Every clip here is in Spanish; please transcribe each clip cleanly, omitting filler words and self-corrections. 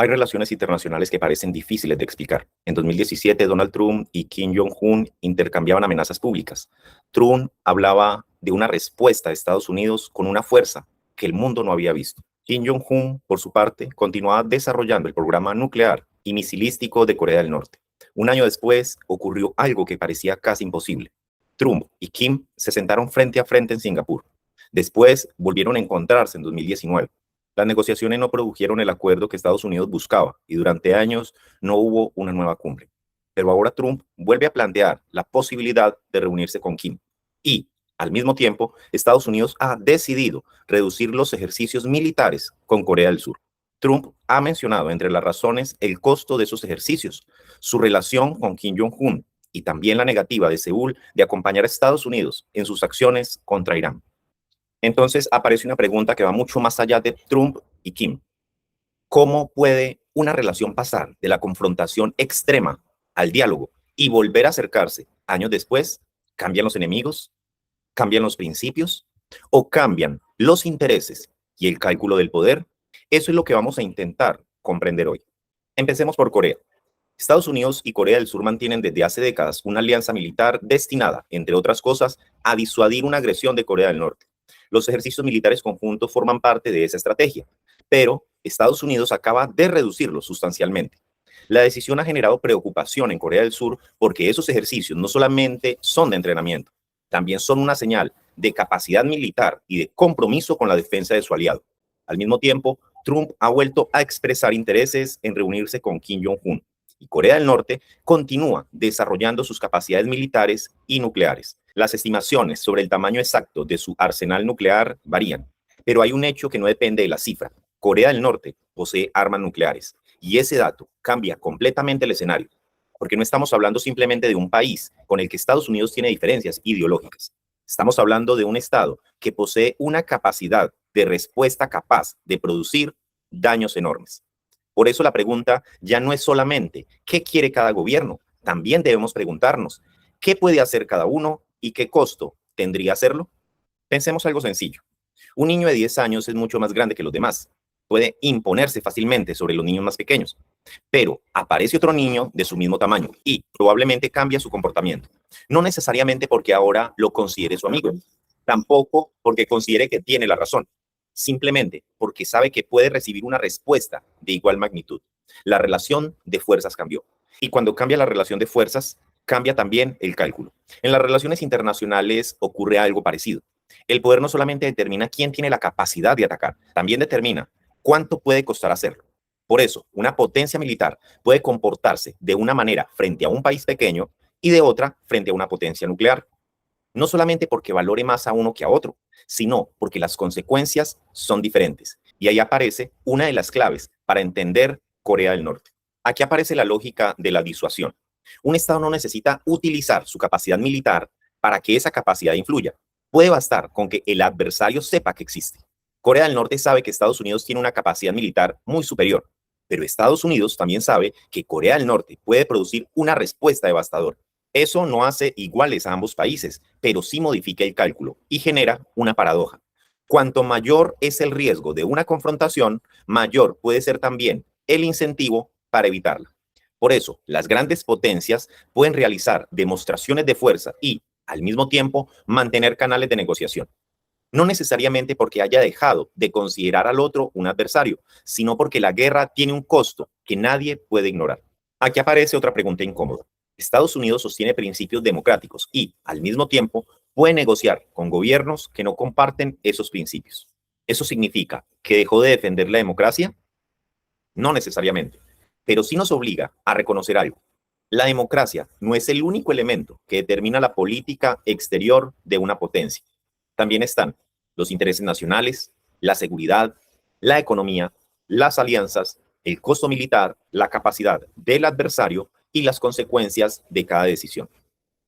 Hay relaciones internacionales que parecen difíciles de explicar. En 2017, Donald Trump y Kim Jong-un intercambiaban amenazas públicas. Trump hablaba de una respuesta de Estados Unidos con una fuerza que el mundo no había visto. Kim Jong-un, por su parte, continuaba desarrollando el programa nuclear y misilístico de Corea del Norte. Un año después, ocurrió algo que parecía casi imposible. Trump y Kim se sentaron frente a frente en Singapur. Después volvieron a encontrarse en 2019. Las negociaciones no produjeron el acuerdo que Estados Unidos buscaba y durante años no hubo una nueva cumbre. Pero ahora Trump vuelve a plantear la posibilidad de reunirse con Kim. Y, al mismo tiempo, Estados Unidos ha decidido reducir los ejercicios militares con Corea del Sur. Trump ha mencionado entre las razones el costo de esos ejercicios, su relación con Kim Jong-un y también la negativa de Seúl de acompañar a Estados Unidos en sus acciones contra Irán. Entonces aparece una pregunta que va mucho más allá de Trump y Kim. ¿Cómo puede una relación pasar de la confrontación extrema al diálogo y volver a acercarse años después? ¿Cambian los enemigos? ¿Cambian los principios? ¿O cambian los intereses y el cálculo del poder? Eso es lo que vamos a intentar comprender hoy. Empecemos por Corea. Estados Unidos y Corea del Sur mantienen desde hace décadas una alianza militar destinada, entre otras cosas, a disuadir una agresión de Corea del Norte. Los ejercicios militares conjuntos forman parte de esa estrategia, pero Estados Unidos acaba de reducirlos sustancialmente. La decisión ha generado preocupación en Corea del Sur porque esos ejercicios no solamente son de entrenamiento, también son una señal de capacidad militar y de compromiso con la defensa de su aliado. Al mismo tiempo, Trump ha vuelto a expresar intereses en reunirse con Kim Jong-un y Corea del Norte continúa desarrollando sus capacidades militares y nucleares. Las estimaciones sobre el tamaño exacto de su arsenal nuclear varían, pero hay un hecho que no depende de la cifra. Corea del Norte posee armas nucleares y ese dato cambia completamente el escenario, porque no estamos hablando simplemente de un país con el que Estados Unidos tiene diferencias ideológicas. Estamos hablando de un Estado que posee una capacidad de respuesta capaz de producir daños enormes. Por eso la pregunta ya no es solamente ¿qué quiere cada gobierno? También debemos preguntarnos ¿qué puede hacer cada uno y qué costo tendría hacerlo? Pensemos algo sencillo. Un niño de 10 años es mucho más grande que los demás. Puede imponerse fácilmente sobre los niños más pequeños. Pero aparece otro niño de su mismo tamaño y probablemente cambia su comportamiento. No necesariamente porque ahora lo considere su amigo, tampoco porque considere que tiene la razón, simplemente porque sabe que puede recibir una respuesta de igual magnitud. La relación de fuerzas cambió. Y cuando cambia la relación de fuerzas, cambia también el cálculo. En las relaciones internacionales ocurre algo parecido. El poder no solamente determina quién tiene la capacidad de atacar, también determina cuánto puede costar hacerlo. Por eso, una potencia militar puede comportarse de una manera frente a un país pequeño y de otra frente a una potencia nuclear. No solamente porque valore más a uno que a otro, sino porque las consecuencias son diferentes. Y ahí aparece una de las claves para entender Corea del Norte. Aquí aparece la lógica de la disuasión. Un Estado no necesita utilizar su capacidad militar para que esa capacidad influya. Puede bastar con que el adversario sepa que existe. Corea del Norte sabe que Estados Unidos tiene una capacidad militar muy superior, pero Estados Unidos también sabe que Corea del Norte puede producir una respuesta devastadora. Eso no hace iguales a ambos países, pero sí modifica el cálculo y genera una paradoja. Cuanto mayor es el riesgo de una confrontación, mayor puede ser también el incentivo para evitarla. Por eso, las grandes potencias pueden realizar demostraciones de fuerza y, al mismo tiempo, mantener canales de negociación. No necesariamente porque haya dejado de considerar al otro un adversario, sino porque la guerra tiene un costo que nadie puede ignorar. Aquí aparece otra pregunta incómoda. Estados Unidos sostiene principios democráticos y, al mismo tiempo, puede negociar con gobiernos que no comparten esos principios. ¿Eso significa que dejó de defender la democracia? No necesariamente, pero sí nos obliga a reconocer algo. La democracia no es el único elemento que determina la política exterior de una potencia. También están los intereses nacionales, la seguridad, la economía, las alianzas, el costo militar, la capacidad del adversario y las consecuencias de cada decisión.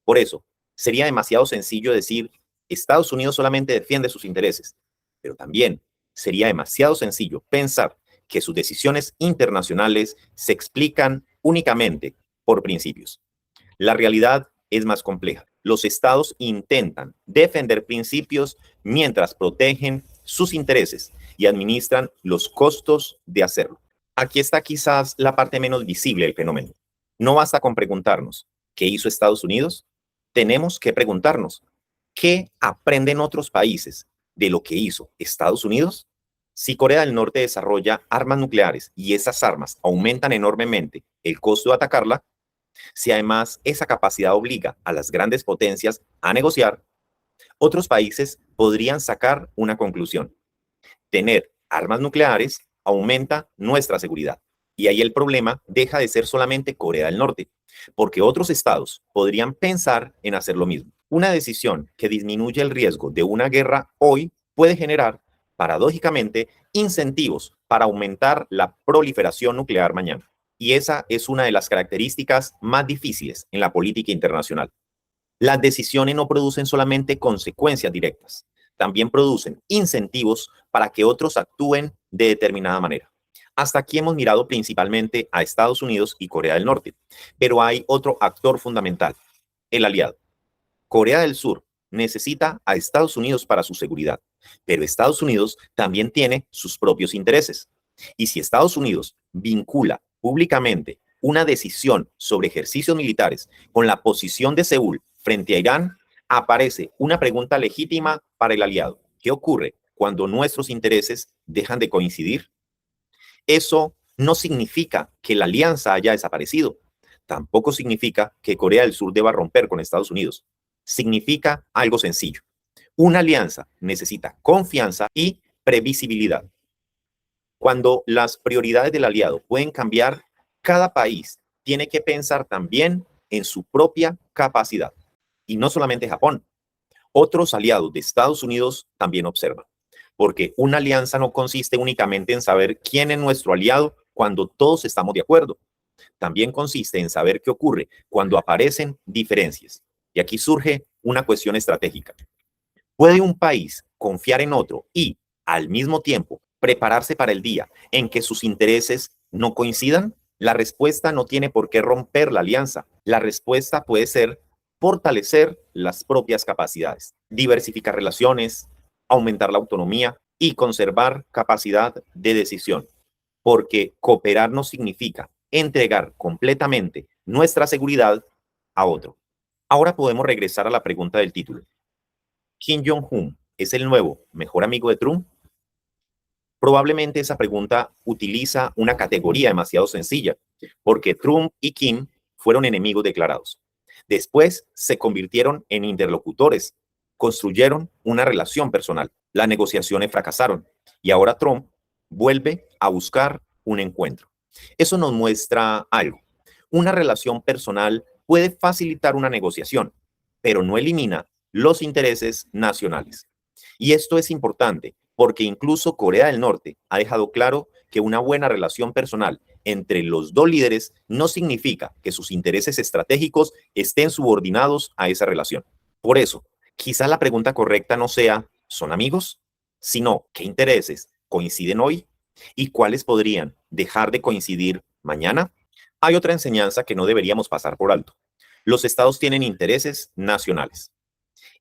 Por eso, sería demasiado sencillo decir Estados Unidos solamente defiende sus intereses, pero también sería demasiado sencillo pensar que sus decisiones internacionales se explican únicamente por principios. La realidad es más compleja. Los estados intentan defender principios mientras protegen sus intereses y administran los costos de hacerlo. Aquí está quizás la parte menos visible del fenómeno. No basta con preguntarnos, ¿qué hizo Estados Unidos? Tenemos que preguntarnos, ¿qué aprenden otros países de lo que hizo Estados Unidos? Si Corea del Norte desarrolla armas nucleares y esas armas aumentan enormemente el costo de atacarla, si además esa capacidad obliga a las grandes potencias a negociar, otros países podrían sacar una conclusión. Tener armas nucleares aumenta nuestra seguridad. Y ahí el problema deja de ser solamente Corea del Norte, porque otros estados podrían pensar en hacer lo mismo. Una decisión que disminuye el riesgo de una guerra hoy puede generar, paradójicamente, incentivos para aumentar la proliferación nuclear mañana. Y esa es una de las características más difíciles en la política internacional. Las decisiones no producen solamente consecuencias directas, también producen incentivos para que otros actúen de determinada manera. Hasta aquí hemos mirado principalmente a Estados Unidos y Corea del Norte, pero hay otro actor fundamental, el aliado. Corea del Sur necesita a Estados Unidos para su seguridad, pero Estados Unidos también tiene sus propios intereses. Y si Estados Unidos vincula públicamente una decisión sobre ejercicios militares con la posición de Seúl frente a Irán, aparece una pregunta legítima para el aliado. ¿Qué ocurre cuando nuestros intereses dejan de coincidir? Eso no significa que la alianza haya desaparecido. Tampoco significa que Corea del Sur deba romper con Estados Unidos. Significa algo sencillo. Una alianza necesita confianza y previsibilidad. Cuando las prioridades del aliado pueden cambiar, cada país tiene que pensar también en su propia capacidad. Y no solamente Japón. Otros aliados de Estados Unidos también observan. Porque una alianza no consiste únicamente en saber quién es nuestro aliado cuando todos estamos de acuerdo. También consiste en saber qué ocurre cuando aparecen diferencias. Y aquí surge una cuestión estratégica. ¿Puede un país confiar en otro y, al mismo tiempo, prepararse para el día en que sus intereses no coincidan? La respuesta no tiene por qué romper la alianza. La respuesta puede ser fortalecer las propias capacidades, diversificar relaciones, aumentar la autonomía y conservar capacidad de decisión. Porque cooperar no significa entregar completamente nuestra seguridad a otro. Ahora podemos regresar a la pregunta del título. ¿Kim Jong-un es el nuevo mejor amigo de Trump? Probablemente esa pregunta utiliza una categoría demasiado sencilla, porque Trump y Kim fueron enemigos declarados. Después se convirtieron en interlocutores, construyeron una relación personal. Las negociaciones fracasaron y ahora Trump vuelve a buscar un encuentro. Eso nos muestra algo. Una relación personal puede facilitar una negociación, pero no elimina los intereses nacionales. Y esto es importante porque incluso Corea del Norte ha dejado claro que una buena relación personal entre los dos líderes no significa que sus intereses estratégicos estén subordinados a esa relación. Por eso, quizá la pregunta correcta no sea, ¿son amigos? Sino, ¿qué intereses coinciden hoy? ¿Y cuáles podrían dejar de coincidir mañana? Hay otra enseñanza que no deberíamos pasar por alto. Los estados tienen intereses nacionales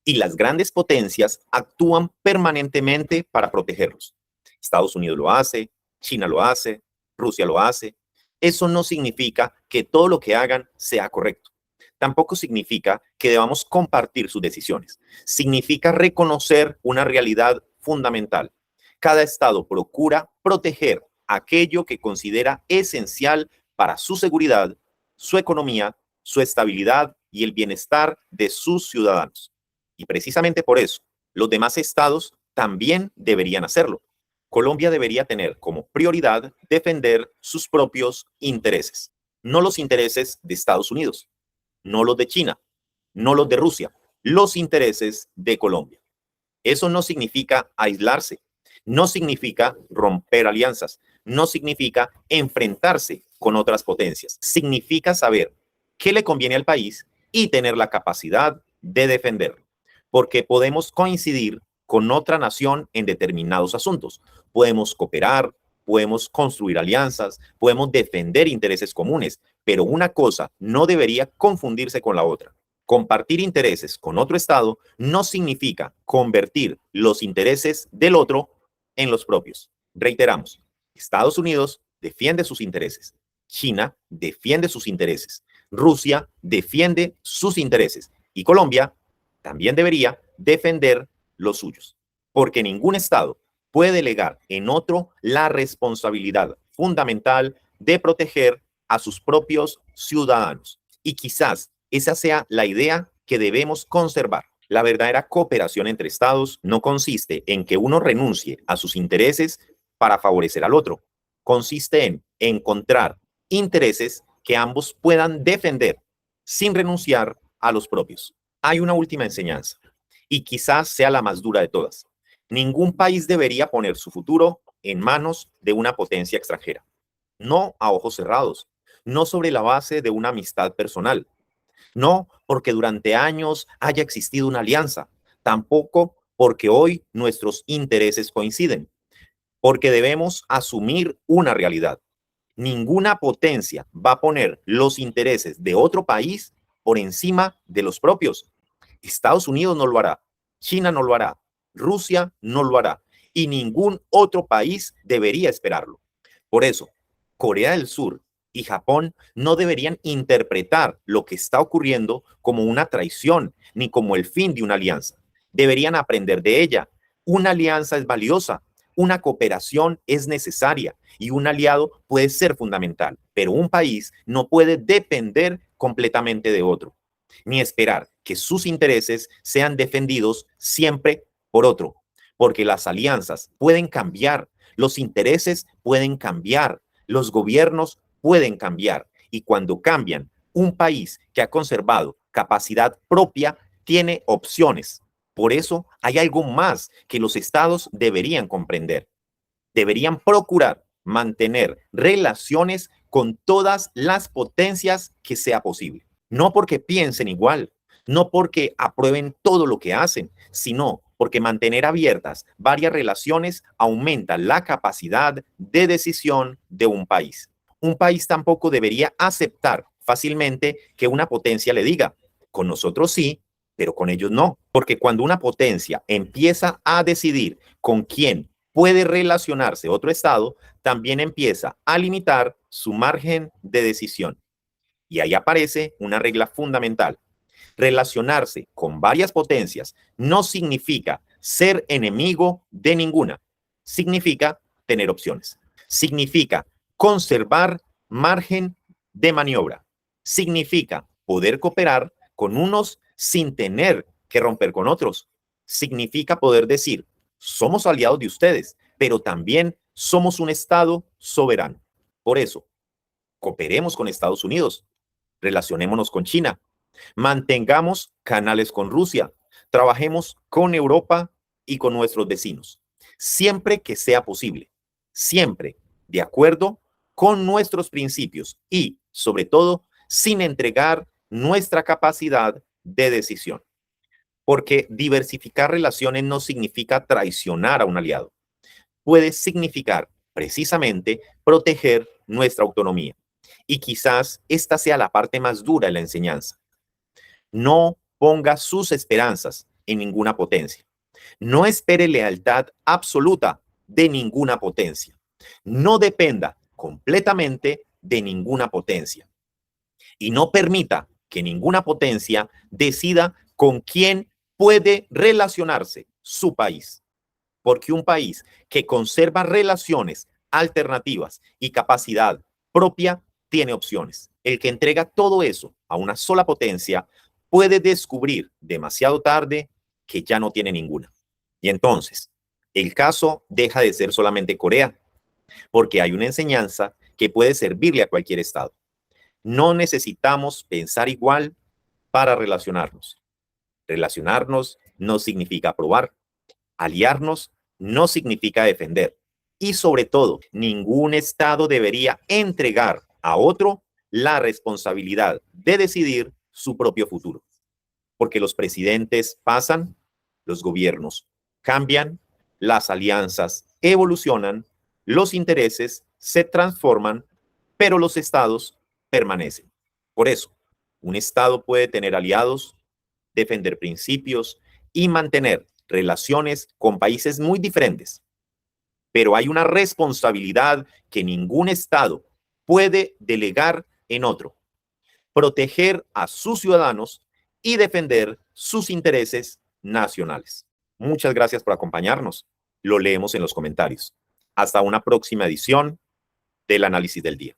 y las grandes potencias actúan permanentemente para protegerlos. Estados Unidos lo hace, China lo hace, Rusia lo hace. Eso no significa que todo lo que hagan sea correcto. Tampoco significa que debamos compartir sus decisiones. Significa reconocer una realidad fundamental. Cada estado procura proteger aquello que considera esencial para su seguridad, su economía, su estabilidad y el bienestar de sus ciudadanos. Y precisamente por eso, los demás estados también deberían hacerlo. Colombia debería tener como prioridad defender sus propios intereses, no los intereses de Estados Unidos, no los de China, no los de Rusia, los intereses de Colombia. Eso no significa aislarse, no significa romper alianzas, no significa enfrentarse con otras potencias. Significa saber qué le conviene al país y tener la capacidad de defenderlo. Porque podemos coincidir con otra nación en determinados asuntos. Podemos cooperar, podemos construir alianzas, podemos defender intereses comunes, pero una cosa no debería confundirse con la otra. Compartir intereses con otro estado no significa convertir los intereses del otro en los propios. Reiteramos, Estados Unidos defiende sus intereses. China defiende sus intereses. Rusia defiende sus intereses. Y Colombia también debería defender los suyos. Porque ningún Estado puede delegar en otro la responsabilidad fundamental de proteger a sus propios ciudadanos. Y quizás esa sea la idea que debemos conservar. La verdadera cooperación entre estados no consiste en que uno renuncie a sus intereses para favorecer al otro. Consiste en encontrar intereses que ambos puedan defender sin renunciar a los propios. Hay una última enseñanza, y quizás sea la más dura de todas. Ningún país debería poner su futuro en manos de una potencia extranjera. No a ojos cerrados, no sobre la base de una amistad personal, no porque durante años haya existido una alianza, tampoco porque hoy nuestros intereses coinciden, porque debemos asumir una realidad. Ninguna potencia va a poner los intereses de otro país por encima de los propios. Estados Unidos no lo hará, China no lo hará, Rusia no lo hará y ningún otro país debería esperarlo. Por eso, Corea del Sur y Japón no deberían interpretar lo que está ocurriendo como una traición ni como el fin de una alianza. Deberían aprender de ella. Una alianza es valiosa, una cooperación es necesaria y un aliado puede ser fundamental, pero un país no puede depender completamente de otro, ni esperar que sus intereses sean defendidos siempre por otro, porque las alianzas pueden cambiar, los intereses pueden cambiar, los gobiernos pueden cambiar y cuando cambian, un país que ha conservado capacidad propia tiene opciones. Por eso hay algo más que los estados deberían comprender. Deberían procurar mantener relaciones con todas las potencias que sea posible. No porque piensen igual, no porque aprueben todo lo que hacen, sino porque mantener abiertas varias relaciones aumenta la capacidad de decisión de un país. Un país tampoco debería aceptar fácilmente que una potencia le diga, con nosotros sí, pero con ellos no. Porque cuando una potencia empieza a decidir con quién puede relacionarse otro estado, también empieza a limitar su margen de decisión. Y ahí aparece una regla fundamental. Relacionarse con varias potencias no significa ser enemigo de ninguna. Significa tener opciones. Significa conservar margen de maniobra. Significa poder cooperar con unos sin tener que romper con otros. Significa poder decir, somos aliados de ustedes, pero también somos un Estado soberano. Por eso, cooperemos con Estados Unidos, relacionémonos con China, mantengamos canales con Rusia, trabajemos con Europa y con nuestros vecinos, siempre que sea posible, siempre de acuerdo con nuestros principios y, sobre todo, sin entregar nuestra capacidad de decisión. Porque diversificar relaciones no significa traicionar a un aliado. Puede significar precisamente proteger nuestra autonomía. Y quizás esta sea la parte más dura de la enseñanza. No ponga sus esperanzas en ninguna potencia. No espere lealtad absoluta de ninguna potencia. No dependa completamente de ninguna potencia. Y no permita que ninguna potencia decida con quién puede relacionarse su país. Porque un país que conserva relaciones alternativas y capacidad propia tiene opciones. El que entrega todo eso a una sola potencia puede descubrir demasiado tarde que ya no tiene ninguna. Y entonces, el caso deja de ser solamente Corea, porque hay una enseñanza que puede servirle a cualquier estado. No necesitamos pensar igual para relacionarnos. Relacionarnos no significa aprobar. Aliarnos no significa defender. Y sobre todo, ningún Estado debería entregar a otro la responsabilidad de decidir su propio futuro. Porque los presidentes pasan, los gobiernos cambian, las alianzas evolucionan, los intereses se transforman, pero los estados permanecen. Por eso, un estado puede tener aliados, defender principios y mantener relaciones con países muy diferentes. pero hay una responsabilidad que ningún Estado puede delegar en otro: proteger a sus ciudadanos y defender sus intereses nacionales. Muchas gracias por acompañarnos. Lo leemos en los comentarios. Hasta una próxima edición del Análisis del Día.